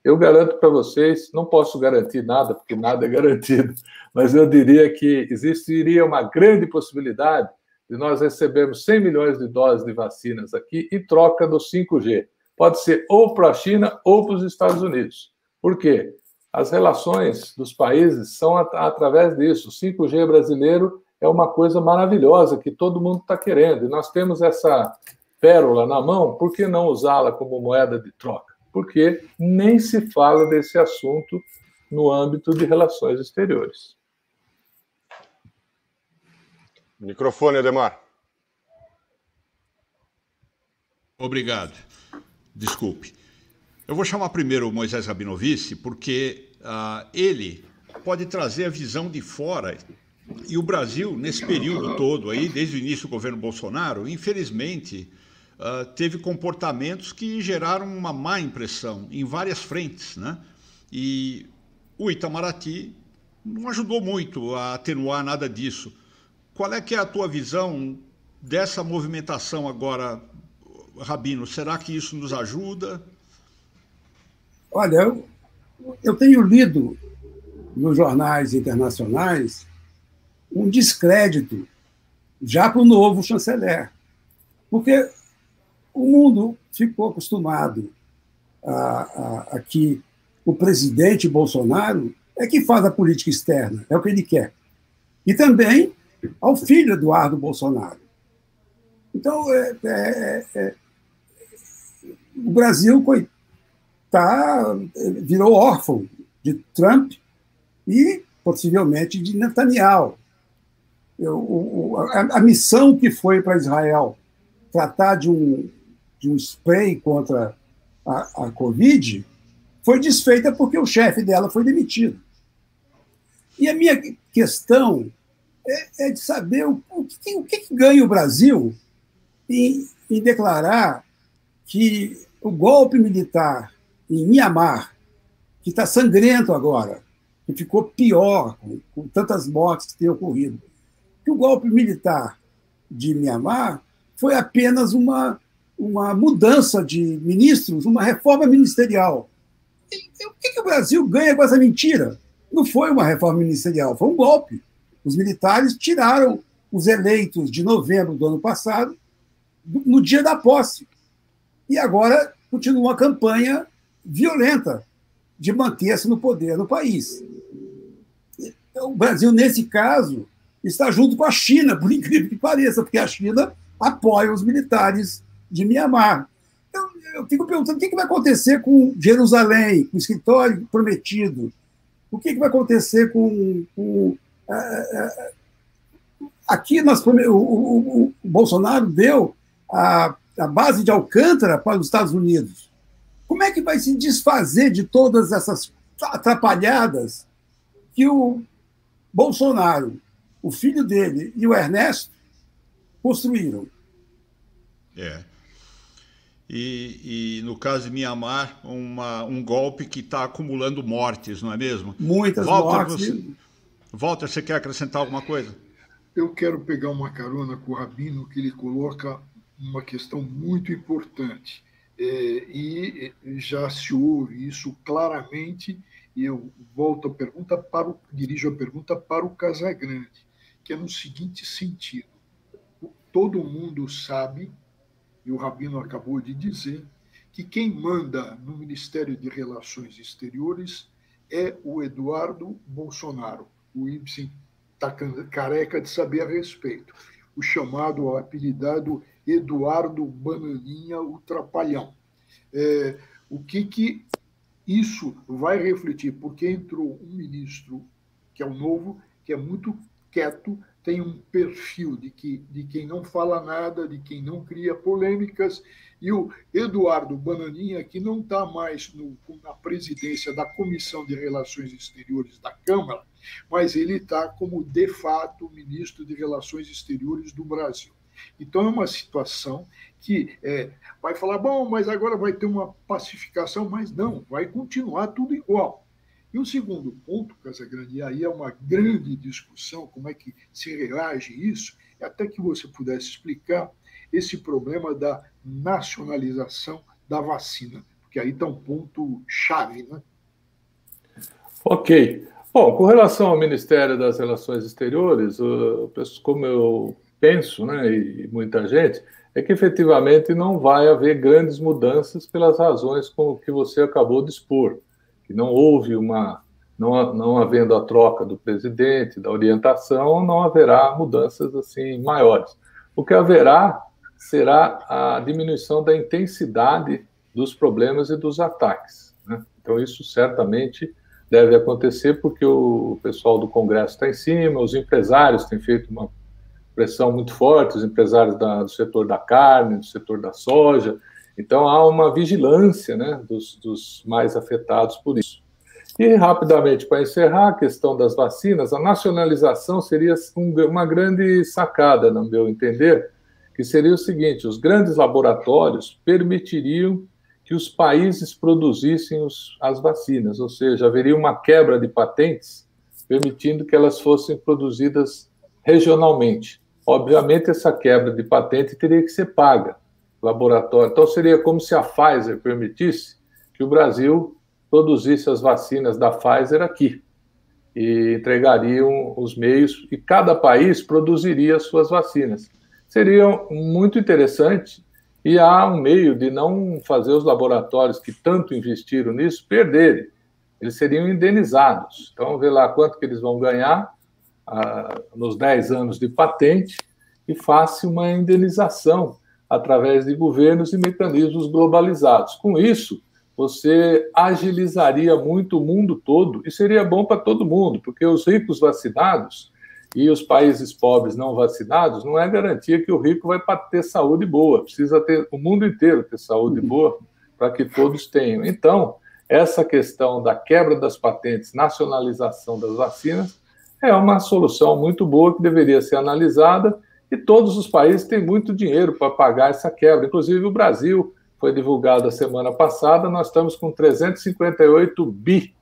Eu garanto para vocês, não posso garantir nada, porque nada é garantido, mas eu diria que existiria uma grande possibilidade de nós recebermos 100 milhões de doses de vacinas aqui em troca do 5G. Pode ser ou para a China ou para os Estados Unidos. Por quê? As relações dos países são através disso. O 5G brasileiro é uma coisa maravilhosa que todo mundo está querendo. E nós temos essa pérola na mão, por que não usá-la como moeda de troca? Porque nem se fala desse assunto no âmbito de relações exteriores. Microfone, Ademar. Obrigado. Desculpe. Eu vou chamar primeiro o Moisés Rabinovici, porque ele pode trazer a visão de fora. E o Brasil, nesse período todo, aí, desde o início do governo Bolsonaro, infelizmente, teve comportamentos que geraram uma má impressão em várias frentes, né? E o Itamaraty não ajudou muito a atenuar nada disso. Qual é que é a tua visão dessa movimentação agora, Rabino? Será que isso nos ajuda? Olha, eu tenho lido nos jornais internacionais um descrédito já para o novo chanceler, porque o mundo ficou acostumado a que o presidente Bolsonaro é que faz a política externa, é o que ele quer. E também ao filho Eduardo Bolsonaro. Então, o Brasil virou órfão de Trump e, possivelmente, de Netanyahu. A missão que foi para Israel tratar de um spray contra a Covid foi desfeita porque o chefe dela foi demitido. E a minha questão é de saber o que ganha o Brasil em declarar que o golpe militar em Mianmar, que está sangrento agora, que ficou pior com tantas mortes que têm ocorrido, que o golpe militar de Mianmar foi apenas uma mudança de ministros, uma reforma ministerial. E o que o Brasil ganha com essa mentira? Não foi uma reforma ministerial, foi um golpe. Os militares tiraram os eleitos de novembro do ano passado, no dia da posse. E agora continua uma campanha violenta de manter-se no poder no país. O Brasil, nesse caso, está junto com a China, por incrível que pareça, porque a China apoia os militares de Mianmar. Eu fico perguntando o que vai acontecer com Jerusalém, com o escritório prometido. O que vai acontecer com aqui o Bolsonaro deu a base de Alcântara para os Estados Unidos. Como é que vai se desfazer de todas essas atrapalhadas que o Bolsonaro, o filho dele e o Ernesto construíram? E no caso de Mianmar, um golpe que está acumulando mortes, não é mesmo? Muitas mortes. Walter, você quer acrescentar alguma coisa? Eu quero pegar uma carona com o Rabino, que ele coloca uma questão muito importante. E já se ouve isso claramente, e eu volto dirijo a pergunta para o Casagrande, que é no seguinte sentido: todo mundo sabe, e o Rabino acabou de dizer, que quem manda no Ministério de Relações Exteriores é o Eduardo Bolsonaro. O Ibsen está careca de saber a respeito. O chamado, apelidado Eduardo Bananinha, o Trapalhão. O que isso vai refletir? Porque entrou um ministro, que é o novo, que é muito quieto, tem um perfil de quem não fala nada, de quem não cria polêmicas, e o Eduardo Bananinha, que não está mais na presidência da Comissão de Relações Exteriores da Câmara, mas ele está como, de fato, ministro de Relações Exteriores do Brasil. Então, é uma situação que vai falar, bom, mas agora vai ter uma pacificação, mas não, vai continuar tudo igual. E o segundo ponto, Casagrande, e aí é uma grande discussão, como é que se reage isso, é até que você pudesse explicar esse problema da nacionalização da vacina, porque aí está um ponto-chave, né? Ok. Bom, com relação ao Ministério das Relações Exteriores, como eu penso, né, e muita gente, é que efetivamente não vai haver grandes mudanças pelas razões com que você acabou de expor, que não houve não havendo a troca do presidente, da orientação, não haverá mudanças assim maiores. O que haverá será a diminuição da intensidade dos problemas e dos ataques, né? Então isso certamente deve acontecer porque o pessoal do Congresso está em cima, os empresários têm feito uma pressão muito forte, os empresários do setor da carne, do setor da soja. Então, há uma vigilância, né, dos mais afetados por isso. E, rapidamente, para encerrar a questão das vacinas, a nacionalização seria uma grande sacada, no meu entender, que seria o seguinte: os grandes laboratórios permitiriam que os países produzissem as vacinas, ou seja, haveria uma quebra de patentes, permitindo que elas fossem produzidas regionalmente. Obviamente, essa quebra de patente teria que ser paga. Laboratório. Então, seria como se a Pfizer permitisse que o Brasil produzisse as vacinas da Pfizer aqui e entregariam os meios e cada país produziria as suas vacinas. Seria muito interessante e há um meio de não fazer os laboratórios que tanto investiram nisso perderem. Eles seriam indenizados. Então, vê lá quanto que eles vão ganhar nos 10 anos de patente e faça uma indenização através de governos e mecanismos globalizados. Com isso, você agilizaria muito o mundo todo e seria bom para todo mundo, porque os ricos vacinados e os países pobres não vacinados não é garantia que o rico vai ter saúde boa. Precisa ter o mundo inteiro ter saúde boa para que todos tenham. Então, essa questão da quebra das patentes, nacionalização das vacinas, é uma solução muito boa que deveria ser analisada. E todos os países têm muito dinheiro para pagar essa quebra. Inclusive o Brasil, foi divulgado a semana passada, nós estamos com 358 bi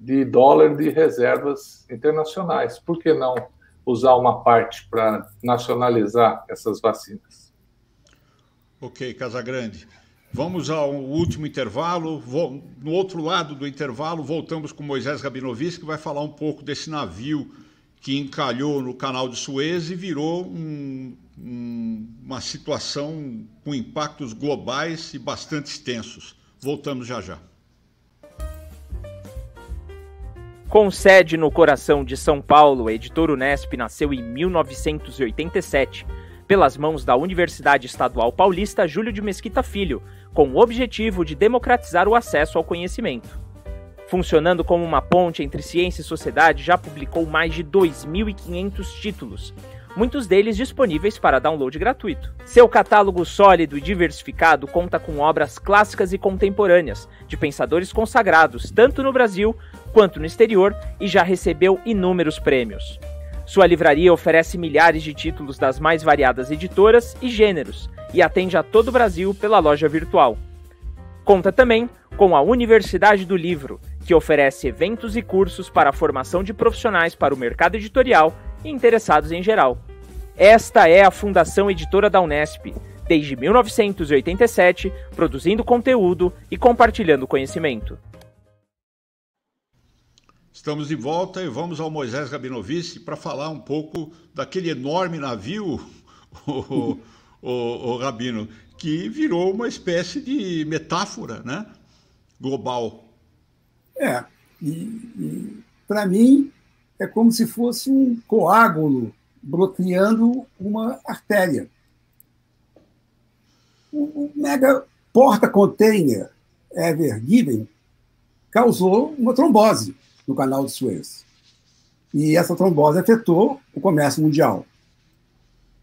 de dólar de reservas internacionais. Por que não usar uma parte para nacionalizar essas vacinas? Ok, Casagrande. Vamos ao último intervalo. No outro lado do intervalo, voltamos com Moisés Rabinovich, que vai falar um pouco desse navio que encalhou no canal de Suez e virou uma situação com impactos globais e bastante extensos. Voltamos já já. Com sede no coração de São Paulo, a Editora Unesp nasceu em 1987, pelas mãos da Universidade Estadual Paulista Júlio de Mesquita Filho, com o objetivo de democratizar o acesso ao conhecimento. Funcionando como uma ponte entre ciência e sociedade, já publicou mais de 2.500 títulos, muitos deles disponíveis para download gratuito. Seu catálogo sólido e diversificado conta com obras clássicas e contemporâneas, de pensadores consagrados, tanto no Brasil quanto no exterior, e já recebeu inúmeros prêmios. Sua livraria oferece milhares de títulos das mais variadas editoras e gêneros, e atende a todo o Brasil pela loja virtual. Conta também com a Universidade do Livro, que oferece eventos e cursos para a formação de profissionais para o mercado editorial e interessados em geral. Esta é a Fundação Editora da Unesp, desde 1987, produzindo conteúdo e compartilhando conhecimento. Estamos de volta e vamos ao Moisés Rabinovici para falar um pouco daquele enorme navio, o Rabino, que virou uma espécie de metáfora, né, global. Para mim é como se fosse um coágulo bloqueando uma artéria. O mega porta-container Ever Given causou uma trombose no canal de Suez. E essa trombose afetou o comércio mundial.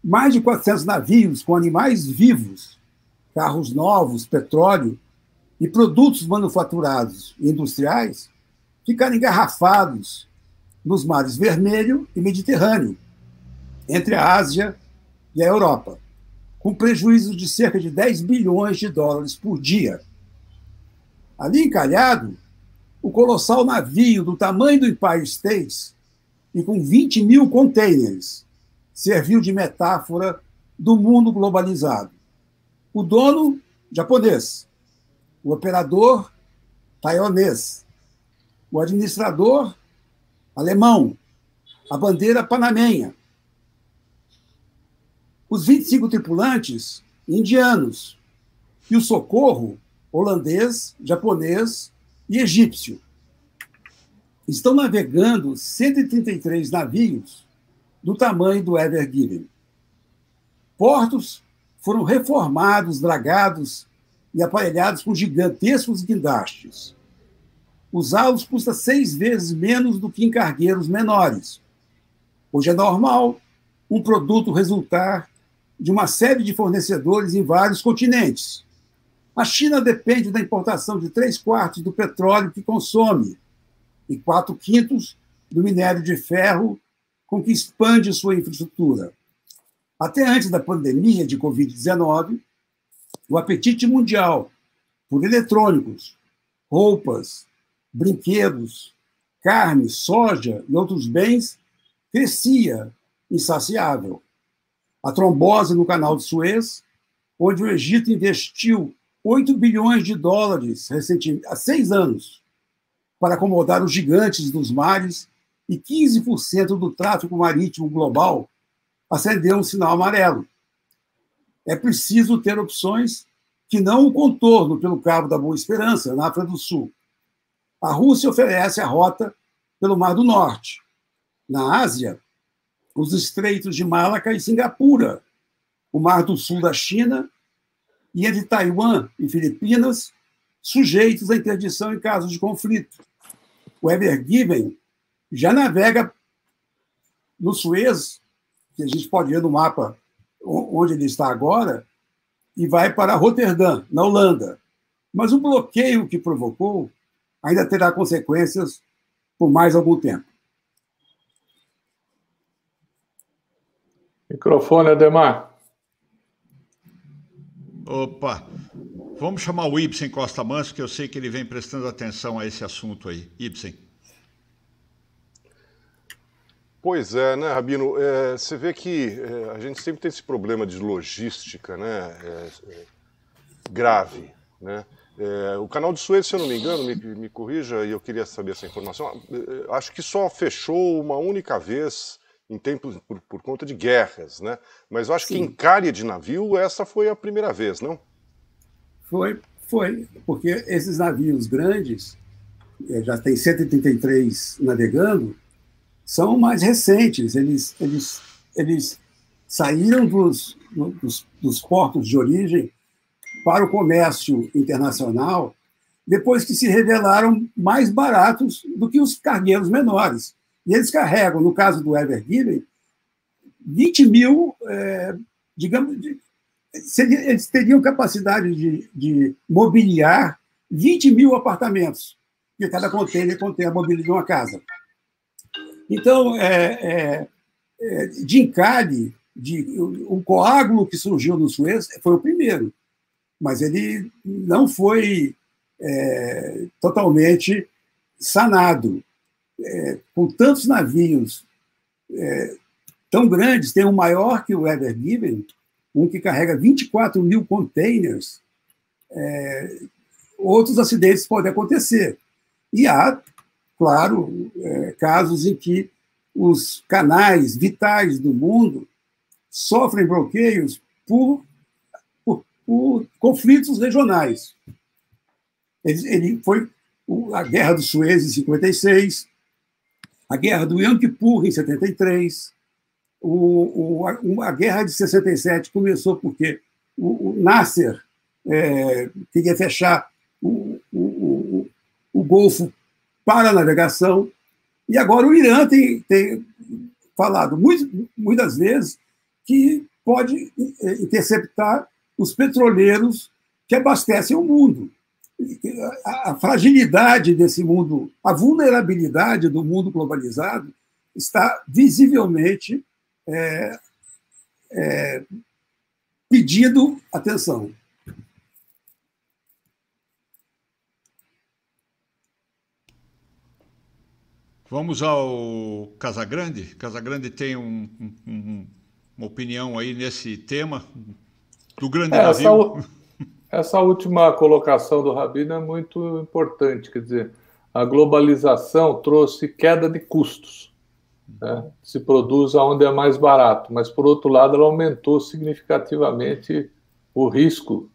Mais de 400 navios com animais vivos, carros novos, petróleo e produtos manufaturados e industriais ficaram engarrafados nos mares Vermelho e Mediterrâneo, entre a Ásia e a Europa, com prejuízo de cerca de 10 bilhões de dólares por dia. Ali encalhado, o colossal navio do tamanho do Empire State e com 20 mil containers serviu de metáfora do mundo globalizado. O dono, japonês. O operador, taiwanês. O administrador, alemão. A bandeira panamenha. Os 25 tripulantes, indianos. E o socorro, holandês, japonês e egípcio. Estão navegando 133 navios do tamanho do Ever Given. Portos foram reformados, dragados e aparelhados com gigantescos guindastes. Usá-los custa 6 vezes menos do que em cargueiros menores. Hoje é normal um produto resultar de uma série de fornecedores em vários continentes. A China depende da importação de 3/4 do petróleo que consome e 4/5 do minério de ferro com que expande sua infraestrutura. Até antes da pandemia de Covid-19, o apetite mundial por eletrônicos, roupas, brinquedos, carne, soja e outros bens crescia insaciável. A trombose no canal de Suez, onde o Egito investiu 8 bilhões de dólares há 6 anos para acomodar os gigantes dos mares e 15% do tráfego marítimo global, acendeu um sinal amarelo. É preciso ter opções que não o contorno pelo Cabo da Boa Esperança, na África do Sul. A Rússia oferece a rota pelo Mar do Norte. Na Ásia, os estreitos de Malaca e Singapura, o Mar do Sul da China e entre Taiwan e Filipinas, sujeitos à interdição em caso de conflito. O Ever Given já navega no Suez, que a gente pode ver no mapa onde ele está agora, e vai para Roterdã, na Holanda. Mas o bloqueio que provocou ainda terá consequências por mais algum tempo. Microfone, Ademar. Opa, vamos chamar o Ibsen Costa Manso, que eu sei que ele vem prestando atenção a esse assunto aí. Ibsen. Pois é, né, Rabino? Você vê que a gente sempre tem esse problema de logística, né? Grave, né? O canal de Suez, se eu não me engano, me corrija, e eu queria saber essa informação, acho que só fechou uma única vez em tempos por conta de guerras, né? Mas eu acho que em calha de navio essa foi a primeira vez, não? Foi, porque esses navios grandes já tem 133 navegando, são mais recentes. Eles saíram dos portos de origem para o comércio internacional depois que se revelaram mais baratos do que os cargueiros menores. E eles carregam, no caso do Ever Given, 20 mil, digamos, eles teriam capacidade de mobiliar 20 mil apartamentos, porque cada container contém a mobília de uma casa. Então, de encalhe, o coágulo que surgiu no Suez foi o primeiro, mas ele não foi totalmente sanado. Com tantos navios tão grandes, tem um maior que o Ever Given, um que carrega 24 mil containers, outros acidentes podem acontecer. E há, claro, casos em que os canais vitais do mundo sofrem bloqueios por conflitos regionais. Ele foi a Guerra do Suez em 56, a Guerra do Yom Kippur em 73, a Guerra de 67 começou porque o Nasser queria fechar o Golfo para a navegação, e agora o Irã tem falado muitas vezes que pode interceptar os petroleiros que abastecem o mundo. A fragilidade desse mundo, a vulnerabilidade do mundo globalizado está visivelmente pedindo atenção. Vamos ao Casagrande. Casagrande tem uma opinião aí nesse tema do grande navio. Essa última colocação do Rabino é muito importante. Quer dizer, a globalização trouxe queda de custos. Né? Se produz onde é mais barato, mas, por outro lado, ela aumentou significativamente o risco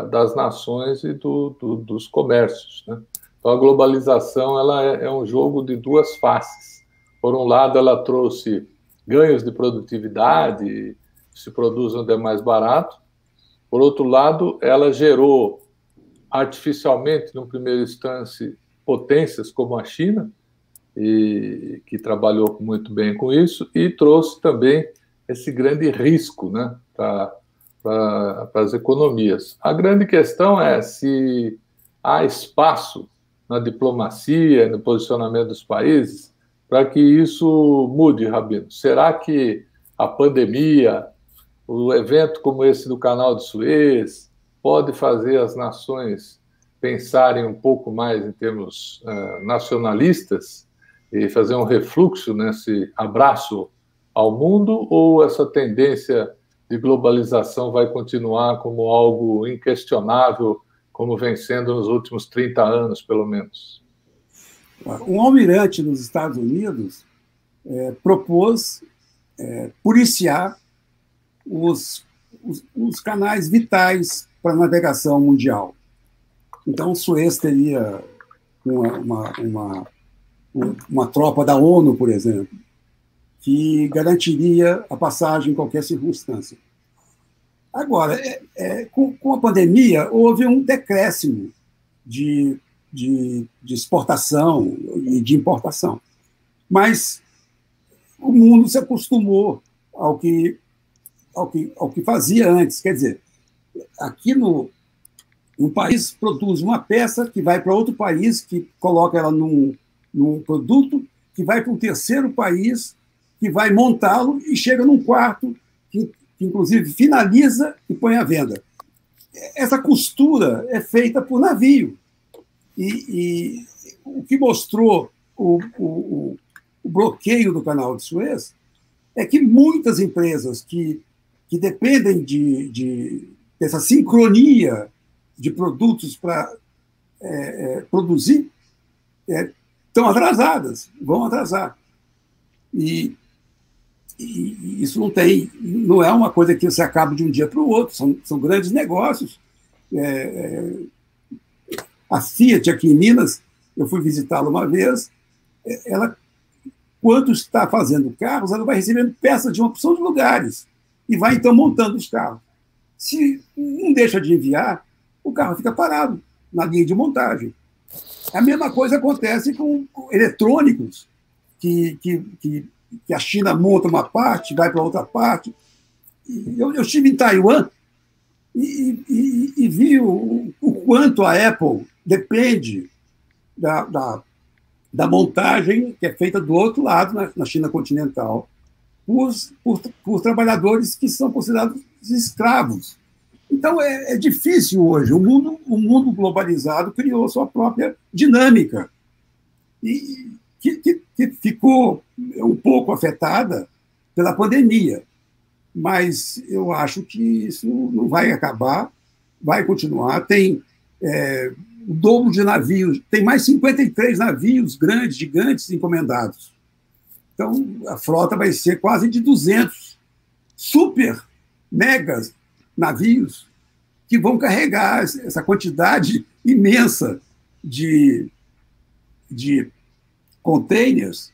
das nações e dos comércios. Né? Então, a globalização ela é um jogo de duas faces. Por um lado, ela trouxe ganhos de produtividade, se produz onde é mais barato. Por outro lado, ela gerou artificialmente, no primeiro instância, potências como a China, que trabalhou muito bem com isso, e trouxe também esse grande risco, né, para as economias. A grande questão é se há espaço na diplomacia, no posicionamento dos países, para que isso mude, Rabino. Será que a pandemia, o evento como esse do Canal de Suez, pode fazer as nações pensarem um pouco mais em termos nacionalistas e fazer um refluxo nesse abraço ao mundo, ou essa tendência de globalização vai continuar como algo inquestionável, como vem sendo nos últimos 30 anos, pelo menos? Um almirante nos Estados Unidos propôs policiar os canais vitais para a navegação mundial. Então, o Suez teria uma tropa da ONU, por exemplo, que garantiria a passagem em qualquer circunstância. Agora, com a pandemia, houve um decréscimo de exportação e de importação. Mas o mundo se acostumou ao que fazia antes. Quer dizer, aqui um país produz uma peça que vai para outro país, que coloca ela num produto, que vai para um terceiro país, que vai montá-lo e chega num quarto, que inclusive finaliza e põe à venda. Essa costura é feita por navio. E o que mostrou o bloqueio do Canal de Suez é que muitas empresas que dependem dessa sincronia de produtos para produzir estão atrasadas, vão atrasar. E isso não é uma coisa que você acaba de um dia para o outro, são grandes negócios. A Fiat aqui em Minas eu fui visitá-la uma vez, ela, quando está fazendo carros, ela vai recebendo peças de uma opção de lugares e vai, então, montando os carros. Se não deixa de enviar, o carro fica parado na linha de montagem. A mesma coisa acontece com eletrônicos, que a China monta uma parte, vai para outra parte. Eu estive em Taiwan e vi o quanto a Apple depende da montagem que é feita do outro lado, na China continental, por trabalhadores que são considerados escravos. Então, é difícil hoje. O mundo globalizado criou sua própria dinâmica, e que ficou um pouco afetada pela pandemia. Mas eu acho que isso não vai acabar, vai continuar. Tem o dobro de navios, tem mais 53 navios grandes, gigantes, encomendados. Então, a frota vai ser quase de 200 super megas navios que vão carregar essa quantidade imensa de containers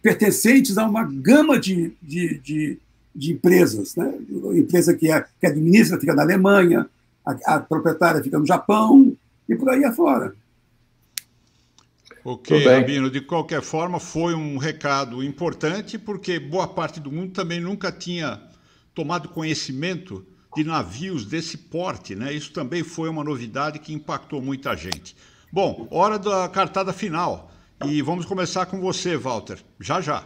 pertencentes a uma gama de empresas, né? A empresa que administra fica na Alemanha, a proprietária fica no Japão e por aí afora. Ok, Rabino, de qualquer forma foi um recado importante, porque boa parte do mundo também nunca tinha tomado conhecimento de navios desse porte, né? Isso também foi uma novidade que impactou muita gente. Bom, hora da cartada final. E vamos começar com você, Walter. Já, já.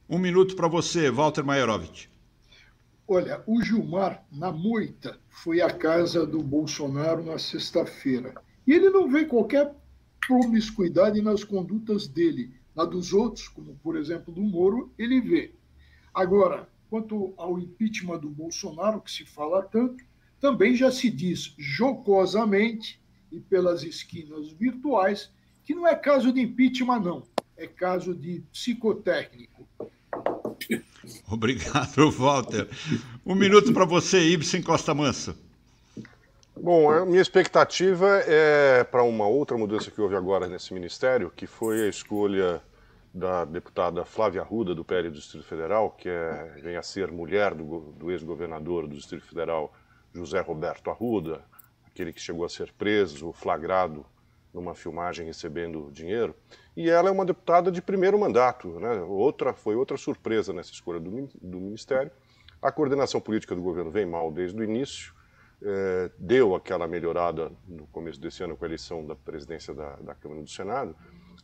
Um minuto para você, Walter Maierovitch. Olha, o Gilmar, na Moita, foi à casa do Bolsonaro na sexta-feira. E ele não vê qualquer promiscuidade nas condutas dele. Na dos outros, como, por exemplo, do Moro, ele vê. Agora, quanto ao impeachment do Bolsonaro, que se fala tanto, também já se diz jocosamente e pelas esquinas virtuais que não é caso de impeachment, não. É caso de psicotécnico. Obrigado, Walter. Um minuto para você, Ibsen Costa Manso. Bom, a minha expectativa é para uma outra mudança que houve agora nesse ministério, que foi a escolha da deputada Flávia Arruda, do PL do Distrito Federal, que vem a ser mulher do ex-governador do Distrito Federal, José Roberto Arruda, aquele que chegou a ser preso, flagrado numa filmagem recebendo dinheiro. E ela é uma deputada de primeiro mandato, né? Foi outra surpresa nessa escolha do ministério. A coordenação política do governo vem mal desde o início, deu aquela melhorada no começo desse ano com a eleição da presidência da Câmara e do Senado,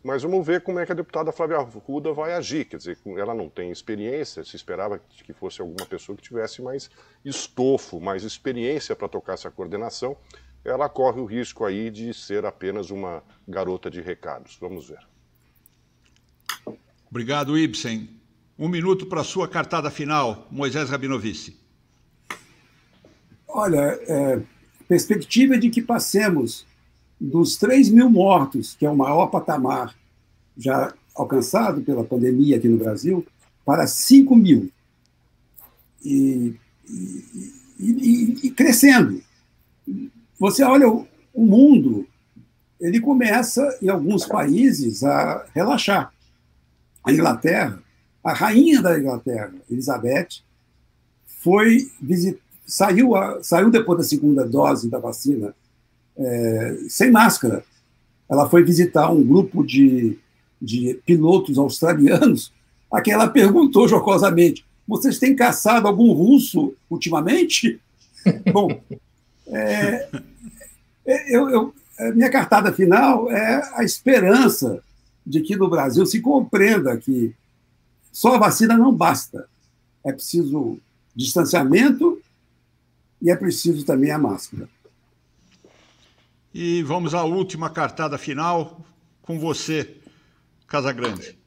mas vamos ver como é que a deputada Flávia Arruda vai agir. Quer dizer, ela não tem experiência, se esperava que fosse alguma pessoa que tivesse mais estofo, mais experiência para tocar essa coordenação. Ela corre o risco aí de ser apenas uma garota de recados. Vamos ver. Obrigado, Ibsen. Um minuto para a sua cartada final, Moisés Rabinovici. Olha, perspectiva de que passemos dos 3.000 mortos, que é o maior patamar já alcançado pela pandemia aqui no Brasil, para 5.000. E crescendo. Você olha, o mundo, ele começa, em alguns países, a relaxar. A Inglaterra, a rainha da Inglaterra, Elizabeth, saiu depois da segunda dose da vacina sem máscara. Ela foi visitar um grupo de pilotos australianos, a quem ela perguntou jocosamente: vocês têm caçado algum russo ultimamente? Bom, minha cartada final é a esperança de que no Brasil se compreenda que só a vacina não basta. É preciso distanciamento e é preciso também a máscara. E vamos à última cartada final com você, Casagrande.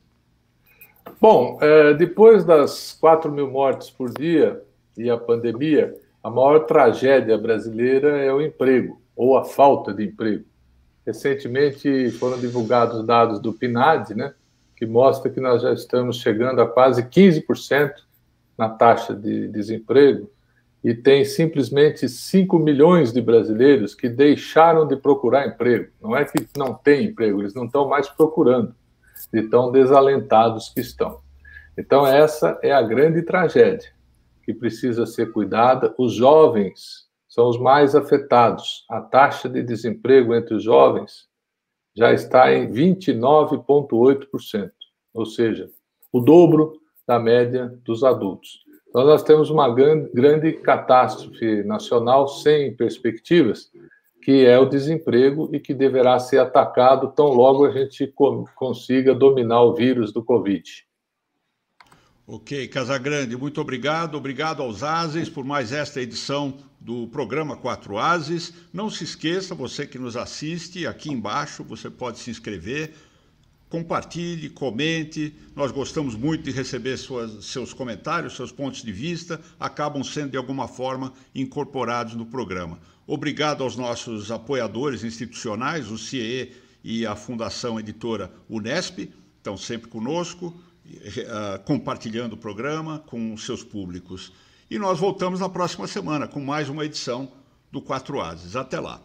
Bom, depois das 4.000 mortes por dia e a pandemia, a maior tragédia brasileira é o emprego, ou a falta de emprego. Recentemente foram divulgados dados do PNAD, né, que mostra que nós já estamos chegando a quase 15% na taxa de desemprego e tem simplesmente 5 milhões de brasileiros que deixaram de procurar emprego. Não é que não tem emprego, eles não estão mais procurando, de tão desalentados que estão. Então, essa é a grande tragédia que precisa ser cuidada. Os jovens são os mais afetados. A taxa de desemprego entre os jovens já está em 29,8%, ou seja, o dobro da média dos adultos. Então, nós temos uma grande catástrofe nacional sem perspectivas, que é o desemprego e que deverá ser atacado tão logo a gente consiga dominar o vírus do Covid. Ok, Casagrande, muito obrigado. Obrigado aos Ases por mais esta edição do programa 4 Ases. Não se esqueça, você que nos assiste, aqui embaixo você pode se inscrever, compartilhe, comente. Nós gostamos muito de receber seus comentários, seus pontos de vista, acabam sendo de alguma forma incorporados no programa. Obrigado aos nossos apoiadores institucionais, o CIE e a Fundação Editora Unesp, estão sempre conosco, compartilhando o programa com seus públicos. E nós voltamos na próxima semana com mais uma edição do 4 Ases. Até lá.